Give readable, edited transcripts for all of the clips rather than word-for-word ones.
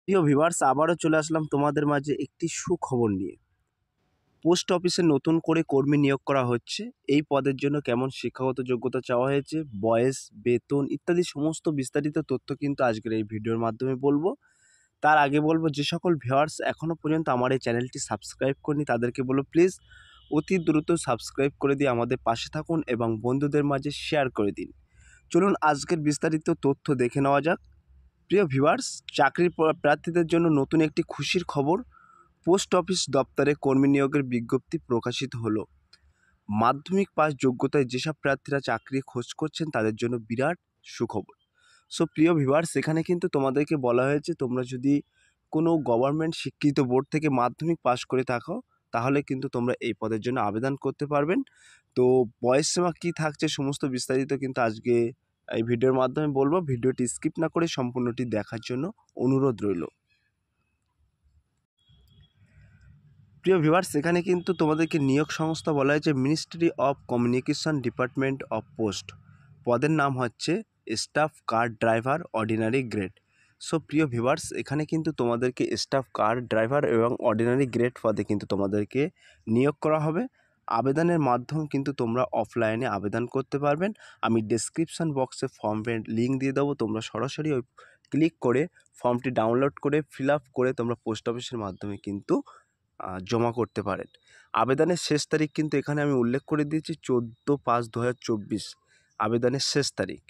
প্রিয় ভিউয়ার্স, আবারও চলে আসলাম তোমাদের মাঝে একটি সুখবর নিয়ে। পোস্ট অফিসে নতুন করে কর্মী নিয়োগ করা হচ্ছে। এই পদের জন্য কেমন শিক্ষাগত যোগ্যতা চাওয়া হয়েছে, বয়স, বেতন ইত্যাদি সমস্ত বিস্তারিত তথ্য কিন্তু আজকের এই ভিডিওর মাধ্যমে বলবো। তার আগে বলবো, যে সকল ভিউয়ার্স এখনও পর্যন্ত আমার এই চ্যানেলটি সাবস্ক্রাইব করেনি তাদেরকে বলবো, প্লিজ অতি দ্রুত সাবস্ক্রাইব করে দিয়ে আমাদের পাশে থাকুন এবং বন্ধুদের মাঝে শেয়ার করে দিন। চলুন আজকের বিস্তারিত তথ্য দেখে নেওয়া যাক। প্রিয় ভিউয়ার্স, চাকরির প্রার্থীদের জন্য নতুন একটি খুশির খবর। পোস্ট অফিস দপ্তরে কর্মী নিয়োগের বিজ্ঞপ্তি প্রকাশিত হলো। মাধ্যমিক পাস যোগ্যতায় যেসব প্রার্থীরা চাকরি খোঁজ করছেন তাদের জন্য বিরাট সুখবর। সো প্রিয় ভিউয়ার্স, এখানে কিন্তু তোমাদেরকে বলা হয়েছে, তোমরা যদি কোনো গভর্নমেন্ট স্বীকৃত বোর্ড থেকে মাধ্যমিক পাস করে থাকো তাহলে কিন্তু তোমরা এই পদের জন্য আবেদন করতে পারবেন। তো বয়সসীমা কী থাকছে সমস্ত বিস্তারিত কিন্তু আজকে এই ভিডিওর মাধ্যমে বলবো। ভিডিওটি স্কিপ না করে সম্পূর্ণটি দেখার জন্য অনুরোধ রইল। প্রিয় ভিউয়ার্স, এখানে কিন্তু তোমাদেরকে নিয়োগ সংস্থা বলা হয়েছে ministry of communication department of post. পদের নাম হচ্ছে staff car driver ordinary grade. So প্রিয় ভিউয়ার্স, এখানে কিন্তু তোমাদেরকে স্টাফ কার ড্রাইভার এবং অর্ডিনারি গ্রেড পদে কিন্তু তোমাদেরকে নিয়োগ করা হবে। আবেদনের মাধ্যম কিন্তু তোমরা অফলাইনে আবেদন করতে পারবেন। আমি ডেসক্রিপশন বক্সে ফর্মের লিঙ্ক দিয়ে দেবো, তোমরা সরাসরি ওই ক্লিক করে ফর্মটি ডাউনলোড করে ফিল আপ করে তোমরা পোস্ট অফিসের মাধ্যমে কিন্তু জমা করতে পারেন। আবেদনের শেষ তারিখ কিন্তু এখানে আমি উল্লেখ করে দিয়েছি 14/5/2024 আবেদনের শেষ তারিখ।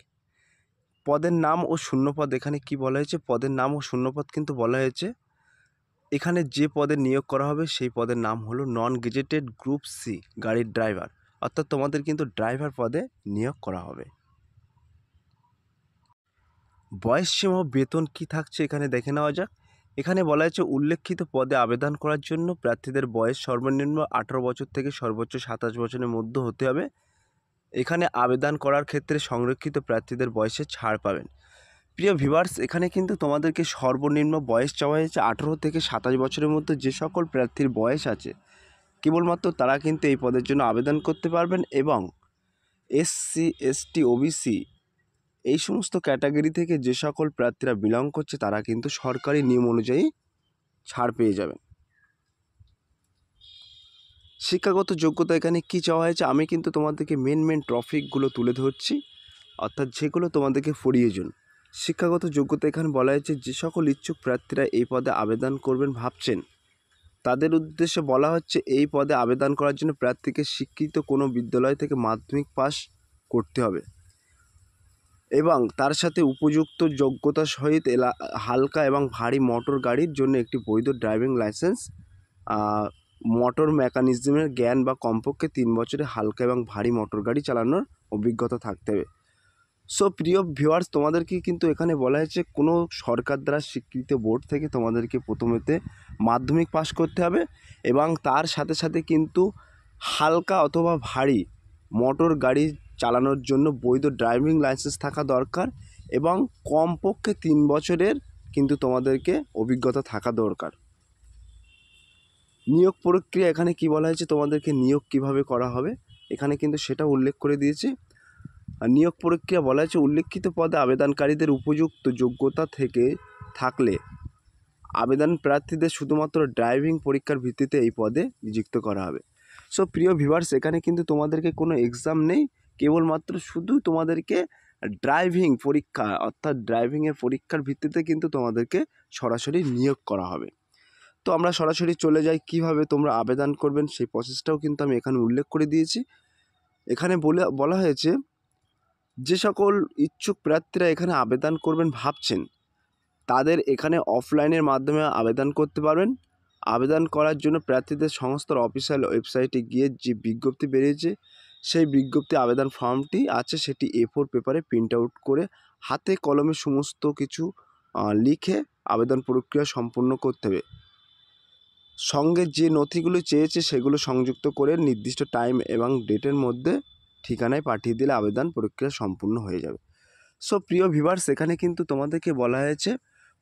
পদের নাম ও শূন্যপদ এখানে কি বলা হয়েছে, পদের নাম ও শূন্যপদ কিন্তু বলা হয়েছে এখানে যে পদে নিয়োগ করা হবে সেই পদের নাম হলো নন গেজেটেড গ্রুপ সি গাড়ির ড্রাইভার, অর্থাৎ তোমাদের কিন্তু ড্রাইভার পদে নিয়োগ করা হবে। বয়সসীমা ও বেতন কি থাকছে এখানে দেখে নেওয়া যাক। এখানে বলা হয়েছে উল্লেখিত পদে আবেদন করার জন্য প্রার্থীদের বয়স সর্বনিম্ন 18 বছর থেকে সর্বোচ্চ 27 বছরের মধ্যে হতে হবে। এখানে আবেদন করার ক্ষেত্রে সংরক্ষিত প্রার্থীদের বয়সে ছাড় পাবেন। প্রিয় ভিউয়ার্স, এখানে কিন্তু তোমাদেরকে সর্বনিম্ন বয়স চাওয়া হয়েছে 18 থেকে 27 বছরের মধ্যে। যে সকল প্রার্থীর বয়স আছে কেবলমাত্র তারা কিন্তু এই পদের জন্য আবেদন করতে পারবেন এবং SC ST OBC এই সমস্ত ক্যাটাগরি থেকে যে সকল প্রার্থীরা বিলং করছে তারা কিন্তু সরকারি নিয়ম অনুযায়ী ছাড় পেয়ে যাবেন। শিক্ষাগত যোগ্যতা এখানে কী চাওয়া হয়েছে, আমি কিন্তু তোমাদেরকে মেন টপিকগুলো তুলে ধরছি, অর্থাৎ যেগুলো তোমাদেরকে প্রয়োজন। শিক্ষাগত যোগ্যতা এখানে বলা হয়েছে যে সকল ইচ্ছুক প্রার্থীরা এই পদে আবেদন করবেন ভাবছেন তাদের উদ্দেশ্যে বলা হচ্ছে, এই পদে আবেদন করার জন্য প্রার্থীকে স্বীকৃত কোনো বিদ্যালয় থেকে মাধ্যমিক পাস করতে হবে এবং তার সাথে উপযুক্ত যোগ্যতা সহিত হালকা এবং ভারী মোটর গাড়ির জন্য একটি বৈধ ড্রাইভিং লাইসেন্স, মোটর মেকানিজমের জ্ঞান বা কমপক্ষে 3 বছরে হালকা এবং ভারী মোটর গাড়ি চালানোর অভিজ্ঞতা থাকতে হবে। সো প্রিয় ভিউয়ার্স, তোমাদেরকে কিন্তু এখানে বলা হয়েছে কোনো সরকার দ্বারা স্বীকৃত বোর্ড থেকে তোমাদেরকে প্রথমেতে মাধ্যমিক পাস করতে হবে এবং তার সাথে সাথে কিন্তু হালকা অথবা ভারী মোটর গাড়ি চালানোর জন্য বৈধ ড্রাইভিং লাইসেন্স থাকা দরকার এবং কমপক্ষে 3 বছরের কিন্তু তোমাদেরকে অভিজ্ঞতা থাকা দরকার। নিয়োগ প্রক্রিয়া এখানে কি বলা হয়েছে, তোমাদেরকে নিয়োগ কিভাবে করা হবে এখানে কিন্তু সেটা উল্লেখ করে দিয়েছি। আর নিয়োগ প্রক্রিয়া বলা হয়েছে উল্লেখিত পদে আবেদনকারীদের উপযুক্ত যোগ্যতা থেকে থাকলে আবেদন প্রার্থীদের শুধুমাত্র ড্রাইভিং পরীক্ষার ভিত্তিতে এই পদে নিযুক্ত করা হবে। সো প্রিয় ভিউয়ার্স, এখানে কিন্তু তোমাদেরকে কোনো এক্সাম নেই, কেবলমাত্র শুধু তোমাদেরকে ড্রাইভিং পরীক্ষা অর্থাৎ ড্রাইভিংয়ের পরীক্ষার ভিত্তিতে কিন্তু তোমাদেরকে সরাসরি নিয়োগ করা হবে। তো আমরা সরাসরি চলে যাই কিভাবে তোমরা আবেদন করবেন সেই প্রসেসটাও কিন্তু আমি এখানে উল্লেখ করে দিয়েছি। এখানে বলা হয়েছে যে সকল ইচ্ছুক প্রার্থীরা এখানে আবেদন করবেন ভাবছেন তাদের এখানে অফলাইনের মাধ্যমে আবেদন করতে পারবেন। আবেদন করার জন্য প্রার্থীদের সংস্থার অফিসিয়াল ওয়েবসাইটে গিয়ে যে বিজ্ঞপ্তি বেরিয়েছে সেই বিজ্ঞপ্তি আবেদন ফর্মটি আছে সেটি A4 পেপারে প্রিন্ট আউট করে হাতে কলমে সমস্ত কিছু লিখে আবেদন প্রক্রিয়া সম্পূর্ণ করতে হবে। সঙ্গে যে নথিগুলো চেয়েছে সেগুলো সংযুক্ত করে নির্দিষ্ট টাইম এবং ডেটের মধ্যে ঠিকানায় পাঠিয়ে দিলে আবেদন প্রক্রিয়া সম্পূর্ণ হয়ে যাবে। সো প্রিয় ভিউয়ার্স, এখানে কিন্তু তোমাদেরকে বলা হয়েছে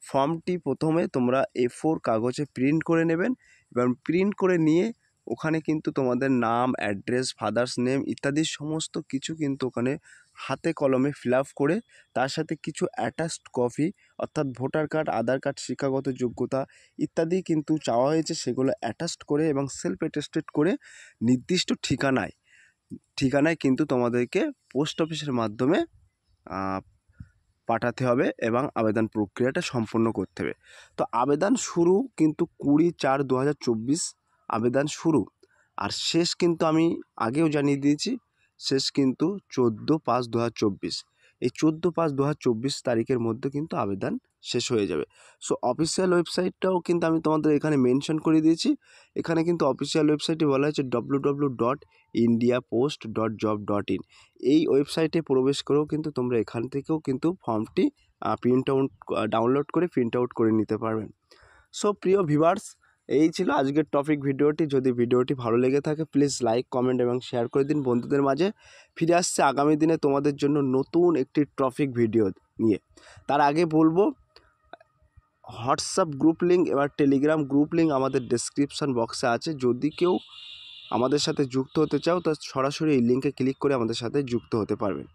ফর্মটি প্রথমে তোমরা A4 কাগজে প্রিন্ট করে নেবেন এবং প্রিন্ট করে নিয়ে ওখানে কিন্তু তোমাদের নাম, অ্যাড্রেস, ফাদার্স নেম ইত্যাদি সমস্ত কিছু কিন্তু ওখানে হাতে কলমে ফিল আপ করে তার সাথে কিছু অ্যাটাচড কপি অর্থাৎ ভোটার কার্ড, আধার কার্ড, শিক্ষাগত যোগ্যতা ইত্যাদি কিন্তু চাওয়া হয়েছে, সেগুলো অ্যাটাচড করে এবং সেলফ অ্যাটেস্টেড করে নির্দিষ্ট ঠিকানায় কিন্তু তোমাদেরকে পোস্ট অফিসের মাধ্যমে পাঠাতে হবে এবং আবেদন প্রক্রিয়াটা সম্পন্ন করতে হবে। তো আবেদন শুরু কিন্তু 20/4/2024 আবেদন শুরু, আর শেষ কিন্তু আমি আগেও জানিয়ে দিয়েছি, শেষ কিন্তু 14/5/2024। এই 14/5/2024 তারিখের মধ্যে কিন্তু আবেদন শেষ হয়ে যাবে। সো অফিসিয়াল ওয়েবসাইটটাও কিন্তু আমি তোমাদের এখানে মেনশন করে দিয়েছি। এখানে কিন্তু অফিসিয়াল ওয়েবসাইটে বলা হয়েছে www.indiapost.job.in। এই ওয়েবসাইটে প্রবেশ করেও কিন্তু তোমরা এখান থেকেও কিন্তু ফর্মটি ডাউনলোড করে প্রিন্ট আউট করে নিতে পারবেন। সো প্রিয় ভিউয়ার্স, এই ছিল আজকের টপিক ভিডিওটি। যদি ভিডিওটি ভালো লেগে থাকে প্লিজ লাইক, কমেন্ট এবং শেয়ার করে দিন বন্ধুদের মাঝে। ফিরে আসছে আগামী দিনে তোমাদের জন্য নতুন একটি টপিক ভিডিও নিয়ে। তার আগে বলবো, হোয়াটসঅ্যাপ গ্রুপ লিঙ্ক এবার টেলিগ্রাম গ্রুপ লিঙ্ক আমাদের ডেসক্রিপশান বক্সে আছে। যদি কেউ আমাদের সাথে যুক্ত হতে চাও তা সরাসরি এই লিঙ্কে ক্লিক করে আমাদের সাথে যুক্ত হতে পারবেন।